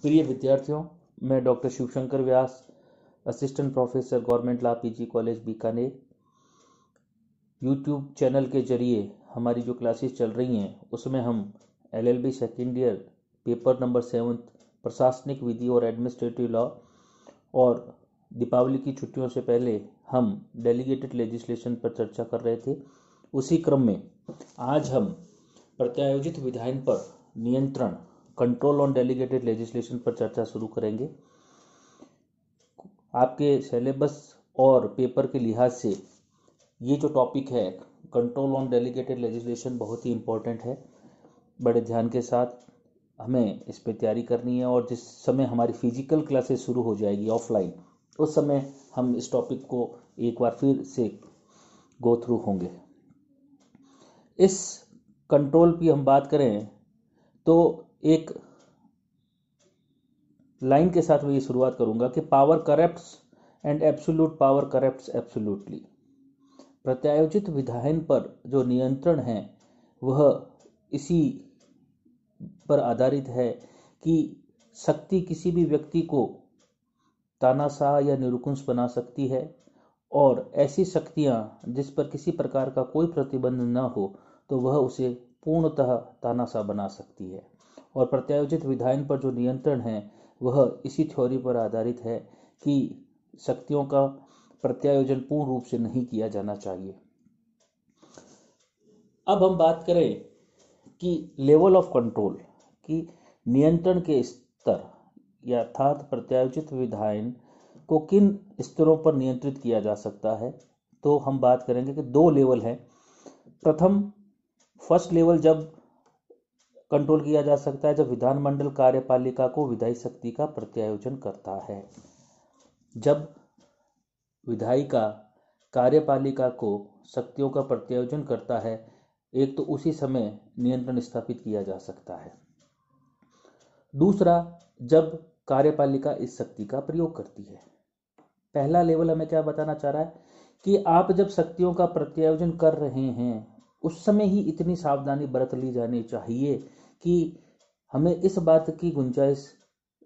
प्रिय विद्यार्थियों, मैं doctor Shivshankar Vyas, assistant professor government law PG college Bikaner. YouTube channel के जरिए हमारी जो क्लासेस चल रही हैं उसमें हम LLB second year paper number 7 प्रशासनिक विधि और एडमिनिस्ट्रेटिव लॉ और दीपावली की छुट्टियों से पहले हम डेलीगेटेड लेजिस्लेशन पर चर्चा कर रहे थे। उसी क्रम में आज हम प्रत्यायोजित विधायन पर नियंत्रण कंट्रोल ऑन डेलीगेटेड लेजिस्लेशन पर चर्चा शुरू करेंगे। आपके सिलेबस और पेपर के लिहाज से ये जो टॉपिक है कंट्रोल ऑन डेलीगेटेड लेजिस्लेशन बहुत ही इम्पोर्टेंट है। बड़े ध्यान के साथ हमें इस पर तैयारी करनी है और जिस समय हमारी फिजिकल क्लासेस शुरू हो जाएगी ऑफलाइन, उस समय हम इस टॉपिक को एक बार फिर से गो थ्रू होंगे। इस कंट्रोल की हम बात करें तो एक लाइन के साथ मैं ये शुरुआत करूंगा कि power corrupts and absolute power corrupts absolutely. प्रत्यायोजित विधायन पर जो नियंत्रण है वह इसी पर आधारित है कि शक्ति किसी भी व्यक्ति को तानाशाह या निरुकुंस बना सकती है और ऐसी शक्तियां जिस पर किसी प्रकार का कोई प्रतिबंध न हो तो वह उसे पूर्णतः तानाशाह बना सकती है। और प्रत्यायोजित विधायन पर जो नियंत्रण है वह इसी थ्योरी पर आधारित है कि शक्तियों का प्रत्यायोजन पूर्ण रूप से नहीं किया जाना चाहिए। अब हम बात करें कि लेवल ऑफ कंट्रोल की नियंत्रण के स्तर अर्थात प्रत्यायोजित विधायन को किन स्तरों पर नियंत्रित किया जा सकता है, तो हम बात करेंगे कि 2 लेवल है। प्रथम फर्स्ट लेवल जब कंट्रोल किया जा सकता है जब विधानमंडल कार्यपालिका को विधायी शक्ति का प्रत्यायोजन करता है। जब विधायिका कार्यपालिका को शक्तियों का प्रत्यायोजन करता है, एक तो उसी समय नियंत्रण स्थापित किया जा सकता है। दूसरा, जब कार्यपालिका इस शक्ति का प्रयोग करती है। पहला लेवल हमें क्या बताना चाह रहा है कि आप जब शक्तियों का प्रत्यायोजन कर रहे हैं उस समय ही इतनी सावधानी बरत ली जानी चाहिए कि हमें इस बात की गुंजाइश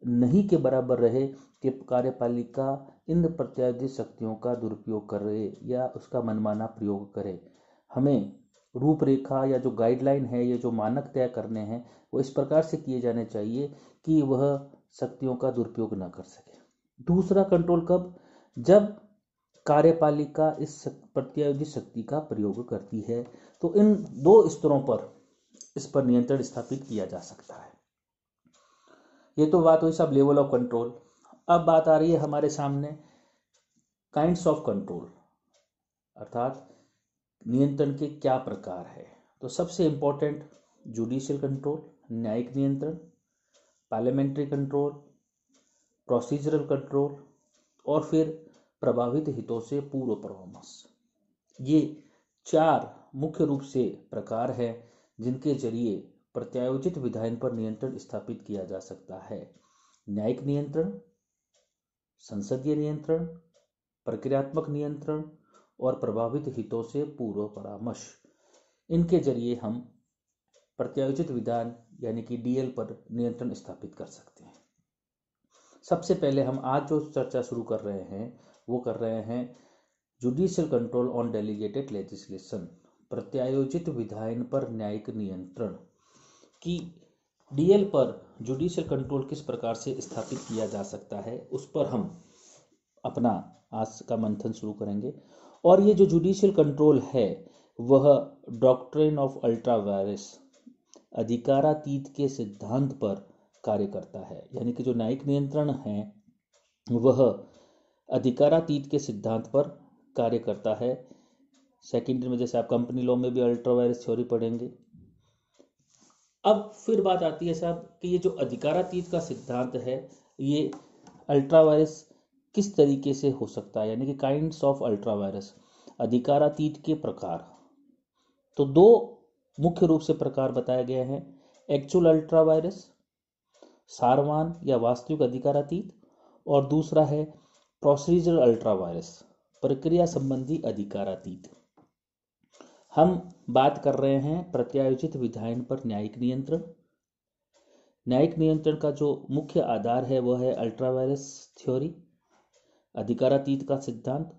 नहीं के बराबर रहे कि कार्यपालिका इन प्रत्यायोजित शक्तियों का दुरुपयोग करे या उसका मनमाना प्रयोग करे। हमें रूपरेखा या जो गाइडलाइन है, ये जो मानक तय करने हैं, वो इस प्रकार से किए जाने चाहिए कि वह शक्तियों का दुरुपयोग न कर सके। दूसरा कंट्रोल कब? जब कार्यपालिका इस प्रत्यायोजित शक्ति का प्रयोग करती है। तो इन 2 स्तरों पर इस पर नियंत्रण स्थापित किया जा सकता है। ये तो बात हुई सब लेवल ऑफ कंट्रोल। अब बात आ रही है हमारे सामने काइंड्स ऑफ कंट्रोल अर्थात नियंत्रण के क्या प्रकार है। तो सबसे इंपॉर्टेंट जुडिशियल कंट्रोल, न्यायिक नियंत्रण, पार्लियामेंट्री कंट्रोल, प्रोसीजरल कंट्रोल और फिर प्रभावित हितों से पूर्व परामर्श। ये 4 मुख्य रूप से प्रकार है जिनके जरिए प्रत्यायोजित विधायन पर नियंत्रण स्थापित किया जा सकता है। न्यायिक नियंत्रण, संसदीय नियंत्रण, प्रक्रियात्मक नियंत्रण और प्रभावित हितों से पूर्व परामर्श। इनके जरिए हम प्रत्यायोजित विधान यानी कि डीएल पर नियंत्रण स्थापित कर सकते हैं। सबसे पहले हम आज जो चर्चा शुरू कर रहे हैं वो कर रहे हैं judicial control on delegated legislation, प्रत्यायोजित विधायन पर न्यायिक नियंत्रण की डीएल पर जुडिशियल कंट्रोल किस प्रकार से स्थापित किया जा सकता है, उस पर हम अपना आज का मंथन शुरू करेंगे। और ये जो जुडिशियल कंट्रोल है वह डॉक्ट्रिन ऑफ अल्ट्रा वायरस अधिकारातीत के सिद्धांत पर कार्य करता है। यानी कि जो न्यायिक नियंत्रण है वह अधिकारातीत के सिद्धांत पर कार्य करता है। सेकेंडरी में जैसे आप कंपनी लॉ में भी अल्ट्रा वायरस थ्योरी पढ़ेंगे। अब फिर बात आती है साहब कि ये जो अधिकारातीत का सिद्धांत है ये अल्ट्रा वायरस किस तरीके से हो सकता है, यानी कि काइंड्स ऑफ अल्ट्रा वायरस, अधिकारातीत के प्रकार। तो 2 मुख्य रूप से प्रकार बताए गए हैं, एक्चुअल अल्ट्रा वायरस, सारवान या वास्तविक अधिकारातीत, और दूसरा है प्रोसीजरल अल्ट्रा वायरस, प्रक्रिया संबंधी अधिकारातीत। हम बात कर रहे हैं प्रत्यायोजित विधायन पर न्यायिक नियंत्रण। न्यायिक नियंत्रण का जो मुख्य आधार है वह है अल्ट्रा वायरस थ्योरी, अधिकारातीत का सिद्धांत।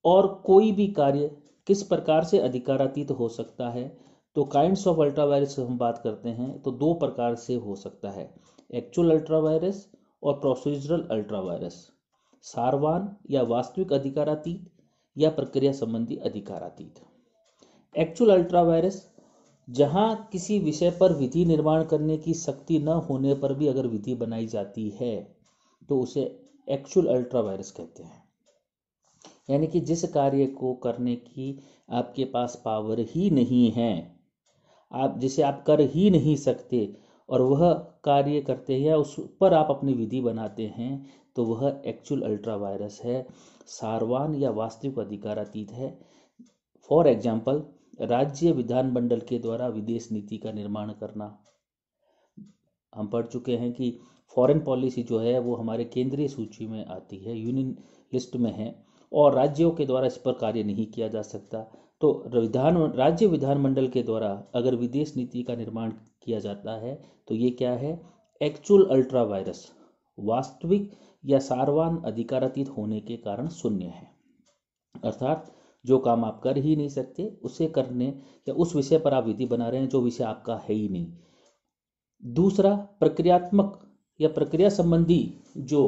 और कोई भी कार्य किस प्रकार से अधिकारातीत हो सकता है, तो काइंड्स ऑफ अल्ट्रा वायरस हम बात करते हैं तो दो प्रकार से हो सकता है, एक्चुअल अल्ट्रा वायरस और प्रोसीजरल अल्ट्रा वायरस। सारवान या वास्तविक अधिकारातीत या प्रक्रिया संबंधी अधिकारातीत। एक्चुअल अल्ट्रा वायरस, जहां किसी विषय पर विधि निर्माण करने की शक्ति न होने पर भी अगर विधि बनाई जाती है तो उसे एक्चुअल अल्ट्रा वायरस कहते हैं। यानी कि जिस कार्य को करने की आपके पास पावर ही नहीं है, आप जिसे आप कर ही नहीं सकते, और वह कार्य करते हैं, उस पर आप अपनी विधि बनाते हैं, तो वह एक्चुअल अल्ट्रा वायरस है, सारवान या वास्तविक अधिकारातीत है। फॉर एग्जाम्पल, राज्य विधानमंडल के द्वारा विदेश नीति का निर्माण करना। हम पढ़ चुके हैं कि फॉरेन पॉलिसी जो है वो हमारे केंद्रीय सूची में आती है, यूनियन लिस्ट में है, और राज्यों के द्वारा इस पर कार्य नहीं किया जा सकता। तो राज्य विधानमंडल के द्वारा अगर विदेश नीति का निर्माण किया जाता है तो ये क्या है, एक्चुअल अल्ट्रा वायरस, वास्तविक या सारवान अधिकारातीत होने के कारण शून्य है। अर्थात जो काम आप कर ही नहीं सकते उसे करने या उस विषय पर आप विधि बना रहे हैं जो विषय आपका है ही नहीं। दूसरा, प्रक्रियात्मक या प्रक्रिया संबंधी जो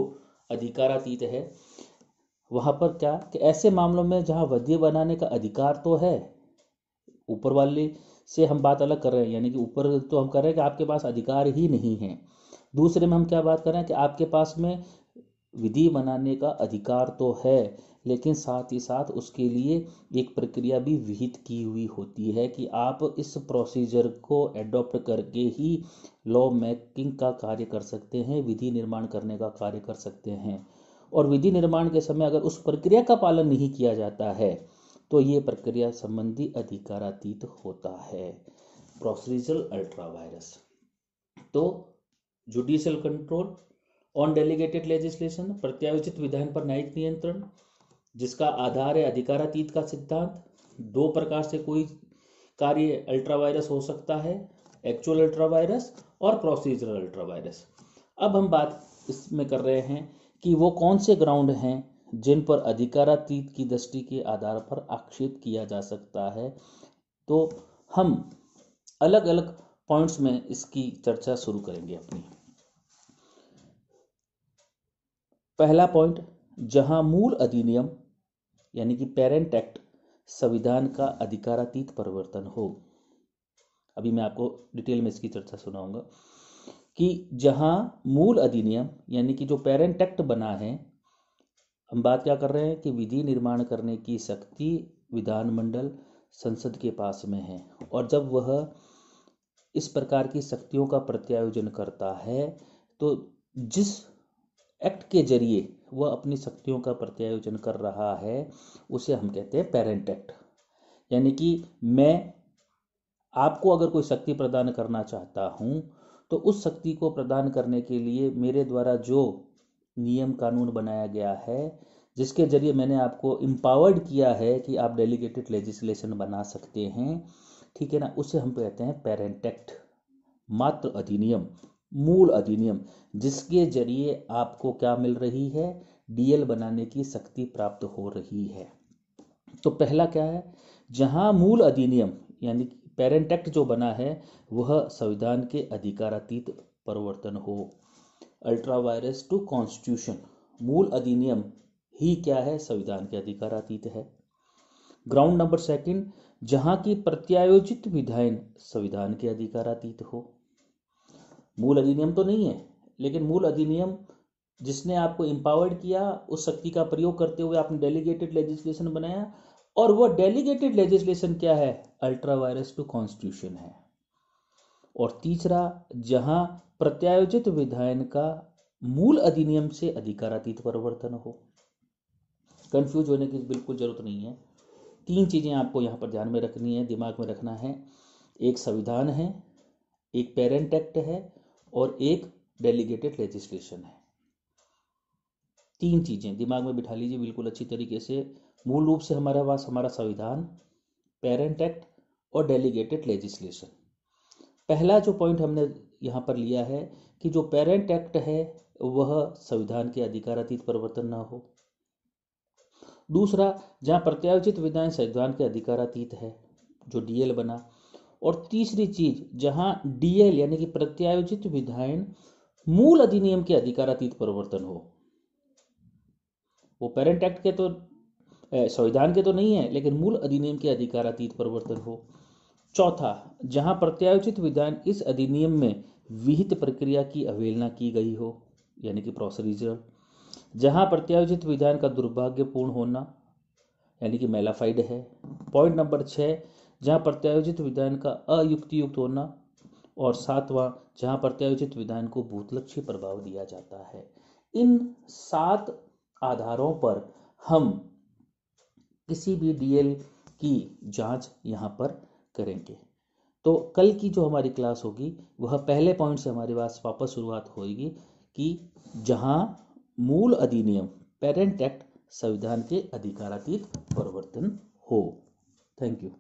अधिकारातीत है, वहां पर क्या कि ऐसे मामलों में जहां विधि बनाने का अधिकार तो है, ऊपर वाले से हम बात अलग कर रहे हैं, यानी कि ऊपर तो हम कर रहे हैं कि आपके पास अधिकार ही नहीं है। दूसरे में हम क्या बात कर रहे हैं कि आपके पास में विधि बनाने का अधिकार तो है, लेकिन साथ ही साथ उसके लिए एक प्रक्रिया भी विहित की हुई होती है कि आप इस प्रोसीजर को एडॉप्ट करके ही लॉ मेकिंग का कार्य कर सकते हैं, विधि निर्माण करने का कार्य कर सकते हैं। और विधि निर्माण के समय अगर उस प्रक्रिया का पालन नहीं किया जाता है तो ये प्रक्रिया संबंधी अधिकारातीत होता है, प्रोसीजरल अल्ट्रा वायरस। तो judicial control on delegated legislation, प्रत्यायोजित विधान पर न्यायिक नियंत्रण, जिसका आधार है अधिकारातीत का सिद्धांत। दो प्रकार से कोई कार्य अल्ट्रा वायरस हो सकता है, एक्चुअल अल्ट्रा वायरस और प्रोसीजरल अल्ट्रा वायरस। अब हम बात इसमें कर रहे हैं कि वो कौन से ग्राउंड हैं जिन पर अधिकारातीत की दृष्टि के आधार पर आक्षेप किया जा सकता है। तो हम अलग अलग पॉइंट्स में इसकी चर्चा शुरू करेंगे अपनी। पहला पॉइंट, जहां मूल अधिनियम यानी कि पेरेंट एक्ट संविधान का अधिकारातीत परिवर्तन हो। अभी मैं आपको डिटेल में इसकी चर्चा सुनाऊंगा कि जहां मूल अधिनियम यानी कि जो पेरेंट एक्ट बना है, हम बात क्या कर रहे हैं कि विधि निर्माण करने की शक्ति विधानमंडल संसद के पास में है, और जब वह इस प्रकार की शक्तियों का प्रत्यायोजन करता है तो जिस एक्ट के जरिए वह अपनी शक्तियों का प्रत्यायोजन कर रहा है उसे हम कहते हैं पेरेंट एक्ट। यानी कि मैं आपको अगर कोई शक्ति प्रदान करना चाहता हूं तो उस शक्ति को प्रदान करने के लिए मेरे द्वारा जो नियम कानून बनाया गया है, जिसके जरिए मैंने आपको एम्पावर्ड किया है कि आप डेलीगेटेड लेजिस्लेशन बना सकते हैं, ठीक है ना, उसे हम कहते हैं पेरेंट एक्ट, मात्र अधिनियम, मूल अधिनियम, जिसके जरिए आपको क्या मिल रही है, डीएल बनाने की शक्ति प्राप्त हो रही है। तो पहला क्या है, जहां मूल अधिनियम यानी पेरेंट एक्ट जो बना है वह संविधान के अधिकारातीत परिवर्तन हो। अल्ट्रा वायरस टू कॉन्स्टिट्यूशन, मूल अधिनियम ही क्या है, संविधान के अधिकारातीत है। ग्राउंड नंबर सेकंड, जहां की प्रत्यायोजित विधान संविधान के अधिकारातीत हो। मूल अधिनियम तो नहीं है, लेकिन मूल अधिनियम जिसने आपको एम्पावर्ड किया, उस शक्ति का प्रयोग करते हुए आपने डेलीगेटेड लेजिस्लेशन बनाया, और वह डेलीगेटेड लेजिस्लेशन क्या है, अल्ट्रा वायरस टू कॉन्स्टिट्यूशन है। और तीसरा, जहां प्रत्यायोजित विधान का मूल अधिनियम से अधिकारातीत परिवर्तन हो। कंफ्यूज होने की बिल्कुल जरूरत नहीं है, तीन चीजें आपको यहां पर ध्यान में रखनी है, दिमाग में रखना है। एक संविधान है, एक पेरेंट एक्ट है, और एक डेलीगेटेड लेजिस्लेशन है। तीन चीजें दिमाग में बिठा लीजिए बिल्कुल अच्छी तरीके से। मूल रूप से हमारे पास हमारा संविधान, पेरेंट एक्ट और डेलीगेटेड लेजिस्लेशन। पहला जो पॉइंट हमने यहाँ पर लिया है कि जो पेरेंट एक्ट है वह संविधान के अधिकारातीत परिवर्तन ना हो। दूसरा, जहाँ प्रत्यायोजित विधान संविधान के अधिकारातीत है, जो डीएल बना। और तीसरी चीज, जहाँ डीएल यानी कि प्रत्यायोजित विधान मूल अधिनियम के अधिकारातीत परिवर्तन हो। वो पेरेंट एक्ट के तो संविधान के तो नहीं है, लेकिन मूल अधिनियम के अधिकारातीत परिवर्तन हो। चौथा, जहां प्रत्यायोजित विधान इस अधिनियम में विहित प्रक्रिया की अवहेलना की गई हो, यानी कि प्रोसीजर। जहां प्रत्यायोजित विधान का दुर्भाग्यपूर्ण होना, यानी कि मैलाफाइड है। पॉइंट नंबर 6, जहां प्रत्यायोजित विधान का अयुक्तियुक्त होना। और सातवां, जहां प्रत्यायोजित विधान को भूतलक्षी प्रभाव दिया जाता है। इन 7 आधारों पर हम किसी भी डीएल की जांच यहां पर करेंगे। तो कल की जो हमारी क्लास होगी वह पहले पॉइंट से हमारे पास वापस शुरुआत होगी कि जहां मूल अधिनियम पेरेंट एक्ट संविधान के अधिकारातीत परिवर्तन हो। Thank you.